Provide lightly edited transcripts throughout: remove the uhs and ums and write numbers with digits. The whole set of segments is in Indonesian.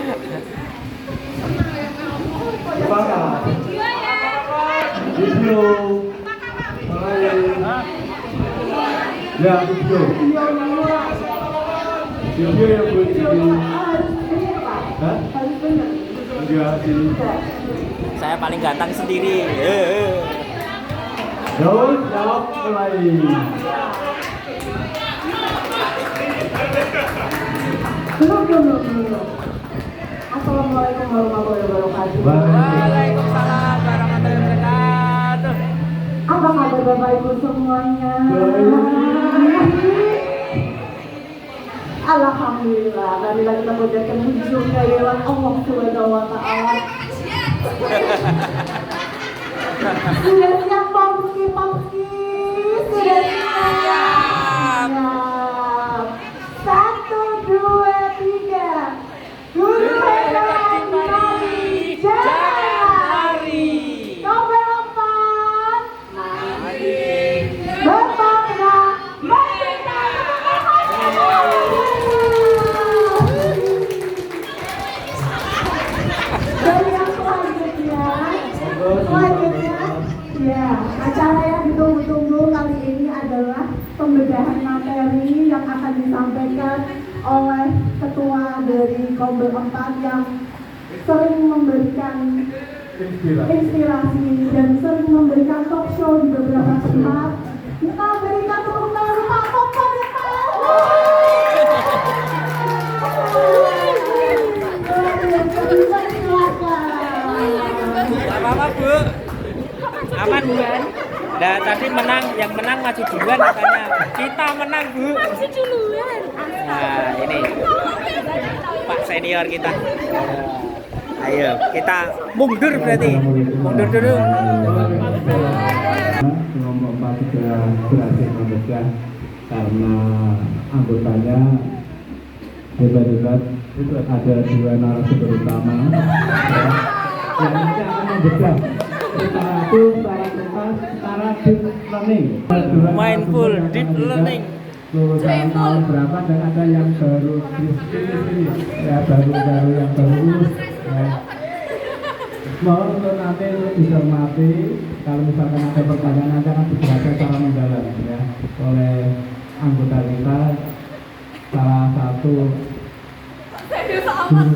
Video. Ya, video. Video yang begini. Hah? Enggak sih. Saya paling ganteng sendiri. Jawab mulai. Assalamualaikum warahmatullahi wabarakatuh. Waalaikumsalam warahmatullahi wabarakatuh. Apa kabar Bapak Ibu semuanya? Alhamdulillah, kami lagi mengucapkan puji kehadiran Allah Subhanahu wa Ta'ala. Sudah siap Pomski? Sudah siap? Satu, dua, tiga. Guru hebat mari jalan. Nomor 4 mari berbangga merdeka. Dan yang selanjutnya, ya, acara yang ditunggu-tunggu kali ini adalah pembedahan materi yang akan disampaikan oleh ketua dari Kombel 4 yang sering memberikan inspirasi dan sering memberikan talk show di beberapa tempat. Kita berikan tepuk tangan Pak Popon ya Pak. Apa-apa Bu? Aman Bu? Nah tadi menang, yang menang maju duluan katanya. Kita menang Bu. Maju duluan. Nah ini Pak senior kita. Ayo kita mundur berarti. Mundur dulu. Kelompok 4 sudah berhasil memecah karena anggotanya hebat-hebat. Itu ada 2 narasumber utama yang nanti akan membedah secara itu, secara tuntas, secara deep learning. Mindful deep learning. Lulusan tahun berapa dan ada yang baru ini ya, baru yang baru lulus ya. Mohon untuk nanti dicermati, kalau misalkan ada pertanyaan nanti akan dijelaskan secara mendalam ya oleh anggota kita, salah satu guru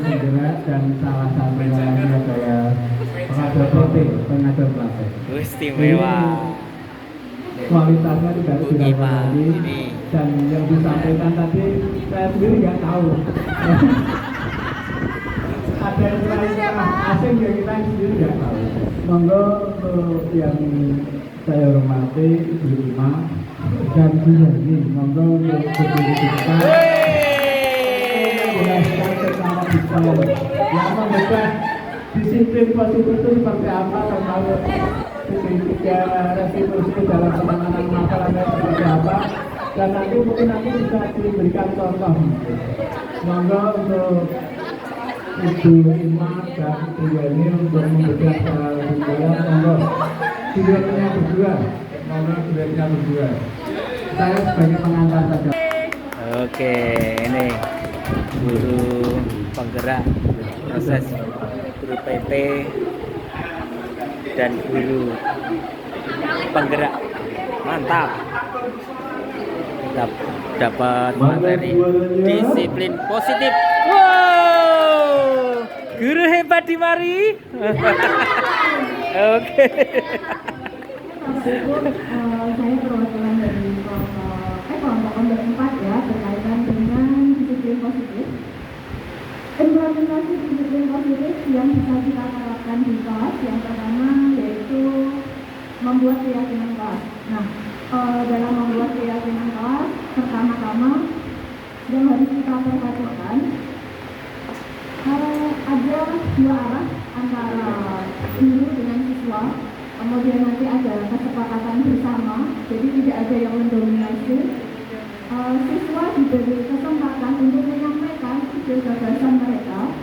penggerak dan salah satu lainnya adalah pengajar pengajar praktek. Istimewa. Kualitasnya tidak lagi dan yang disampaikan tadi saya sendiri nggak tahu. Ada yang asing yang kita sendiri nggak tahu. Monggo untuk yang saya hormati Ibu Rima dan Bu Yani, monggo untuk berdiri kita menjelaskan secara detail yang membedah disiplin positif itu seperti apa, termasuk tiga restitusi dalam penanganan masalah seperti apa, dan nanti mungkin bisa diberikan contoh. Monggo untuk Ibu Ima dan Ibu Yani untuk membedah secara detail. Monggo dilihatnya berdua, saya sebagai pengantar saja. Oke, ini guru penggerak proses, guru PP dan guru penggerak. Mantap, dapat materi disiplin positif. Wow, guru hebat di mari. Oke. Saya perwakilan dari kelompok 4 ya, berkaitan dengan disiplin positif. Implementasi disiplin positif yang bisa kita terapkan di kelas, yang pertama yaitu membuat keyakinan kelas. Nah, dalam membuat keyakinan kelas, pertama-tama yang harus kita perhatikan ada 2 arah antara guru dengan siswa. Kemudian nanti ada kesepakatan bersama, jadi tidak ada yang mendominasi. Siswa diberi kesempatan untuk menyampaikan ide gagasan mereka,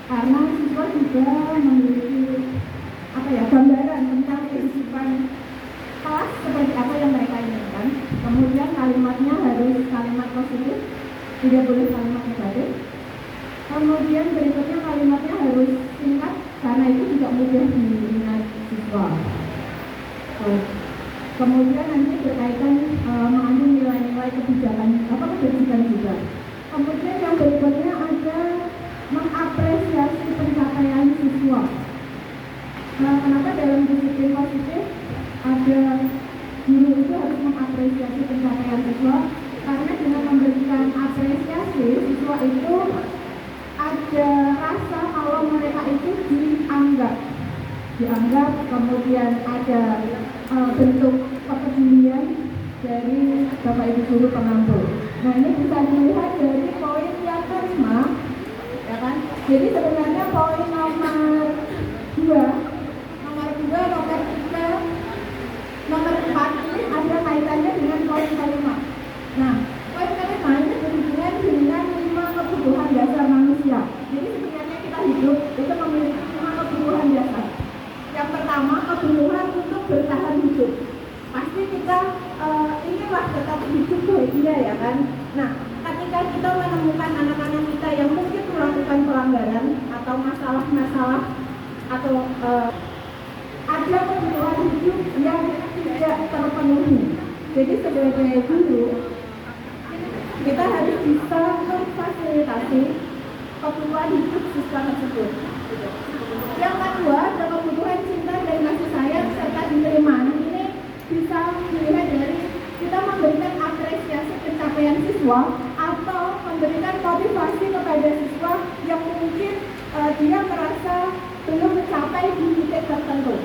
karena siswa juga memiliki gambaran tentang kehidupan kelas seperti apa yang mereka inginkan. Kemudian kalimatnya harus kalimat positif, tidak boleh kalimat negatif. Kemudian berikutnya kalimatnya harus singkat karena itu juga mudah diingat siswa. Kemudian nanti berkaitan mengandung nilai-nilai kebijakan juga. Kemudian yang berikutnya ada mengapresiasi pencapaian siswa. Kenapa dalam disiplin positif ada guru itu harus mengapresiasi pencapaian siswa? Karena dengan memberikan apresiasi siswa itu ada rasa kalau mereka itu dianggap, kemudian ada bentuk kepedulian dari Bapak Ibu guru pengampu. Nah, ini bisa dilihat dari poin yang kelima, ya kan? Jadi sebenarnya poin nomor 2, nomor 3, nomor 4 ini ada kaitannya dengan poin kelima. Nah, poin kelima ini berhubungan dengan 5 kebutuhan dasar manusia. Jadi sebenarnya kita hidup itu memiliki 5 kebutuhan dasar. Yang pertama, kebutuhan untuk bertahan hidup. Pasti kita inginlah tetap hidup bahagia, ya kan? Nah, ketika kita menemukan anak-anak kita yang mungkin melakukan pelanggaran atau masalah-masalah atau ada kebutuhan hidup yang tidak terpenuhi. Jadi sebagai guru kita harus bisa memfasilitasi kebutuhan hidup siswa tersebut. Yang kedua, ada kebutuhan cinta dan kasih sayang serta diterima. Ini bisa dilihat dari kita memberikan apresiasi pencapaian siswa atau memberikan motivasi kepada siswa yang mungkin dia merasa belum mencapai di titik tertentu.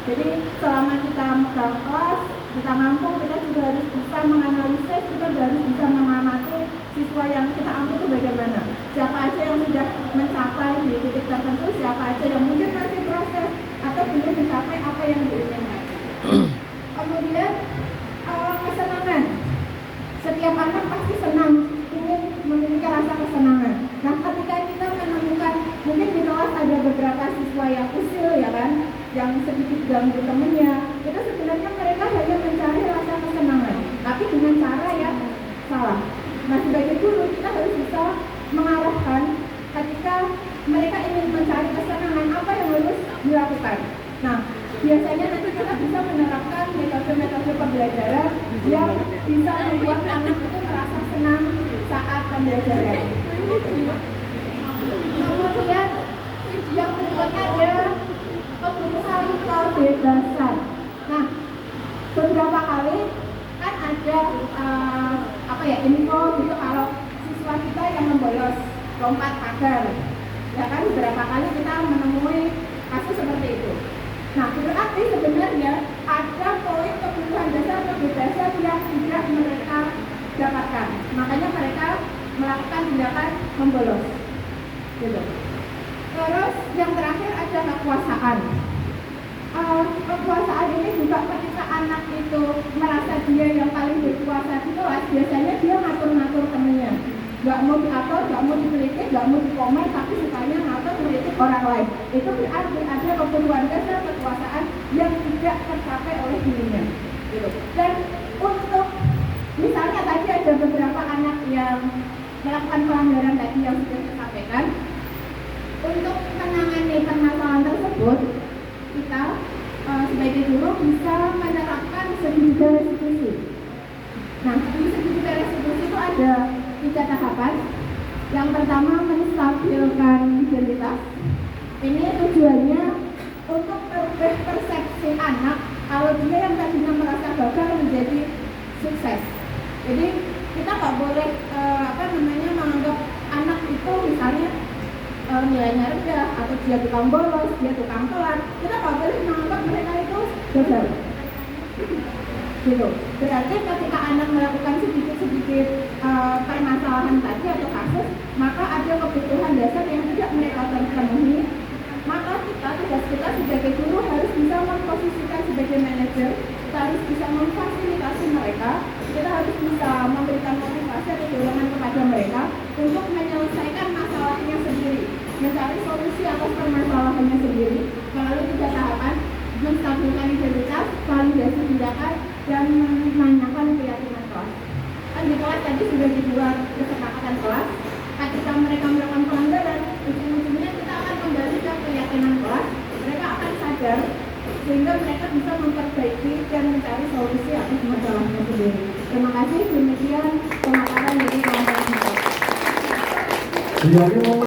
Jadi selama kita megang kelas, kita mampu, kita juga harus bisa menganalisis, kita juga harus bisa mengamati siswa yang kita ambil itu bagaimana. Siapa aja yang sudah mencapai di titik tertentu, siapa aja yang mungkin masih proses atau belum mencapai apa yang diinginkan. Kemudian kesenangan. Setiap anak pasti senang, ingin memiliki rasa kesenangan. Nah, ketika kita menemukan mungkin di kelas ada beberapa siswa yang usil, ya kan, yang sedikit ganggu temennya, itu sebenarnya mereka hanya mencari rasa kesenangan, tapi dengan cara yang salah. Nah, sebagai guru kita harus bisa mengarahkan ketika mereka ingin mencari kesenangan apa yang harus dilakukan. Nah, biasanya nanti kita bisa menerapkan metode-metode pembelajaran yang bisa membuat anak itu merasa senang saat pembelajaran. Kemudian yang berikutnya ada kebutuhan kebebasan. Nah, beberapa kali kan ada info gitu kalau siswa kita yang membolos lompat pagar, ya kan, beberapa kali kita menemui kasus seperti itu. Nah, berarti sebenarnya ada poin kebutuhan dasar kebebasan yang tidak mereka dapatkan, makanya mereka melakukan tindakan membolos gitu. Terus yang terakhir ada kekuasaan. Kekuasaan ini juga ketika anak itu merasa dia yang paling berkuasa di kelas, biasanya dia ngatur-ngatur temennya, nggak mau diatur, nggak mau dikritik, nggak mau dikomen, tapi sukanya ngatur mengkritik orang lain. Itu berarti ada kebutuhan dasar kekuasaan yang tidak tercapai oleh dirinya gitu. Dan untuk misalnya tadi ada beberapa anak yang melakukan pelanggaran tadi yang sudah disampaikan, untuk menangani permasalahan tersebut kita sebagai guru bisa menerapkan segitiga restitusi. Nah, di segitiga restitusi itu ada 3 tahapan. Yang pertama, menstabilkan identitas. Ini tujuannya untuk merubah persepsi anak kalau dia yang tadinya merasa gagal menjadi sukses. Jadi kita nggak boleh menganggap anak itu misalnya nilainya rendah atau dia tukang bolos, dia tukang telat. Kita nggak boleh menganggap mereka itu gagal. Gitu. Berarti ketika anak melakukan sedikit-sedikit permasalahan tadi atau kasus, maka ada kebutuhan dasar yang tidak mereka terpenuhi. Maka tugas kita sebagai guru harus bisa memposisikan sebagai manajer, kita harus bisa memfasilitasi mereka, kita harus bisa memberikan motivasi atau dorongan kepada mereka untuk menyelesaikan masalahnya sendiri, mencari solusi atas permasalahannya sendiri melalui 3 tahapan: menstabilkan identitas, validasi tindakan, dan menanyakan keyakinan kelas. Kan di kelas tadi sudah dibuat kesepakatan kelas, ketika mereka melakukan pelanggaran sehingga mereka bisa memperbaiki dan mencari solusi atas masalahnya sendiri. Terima kasih, demikian pemaparan dari kelompok.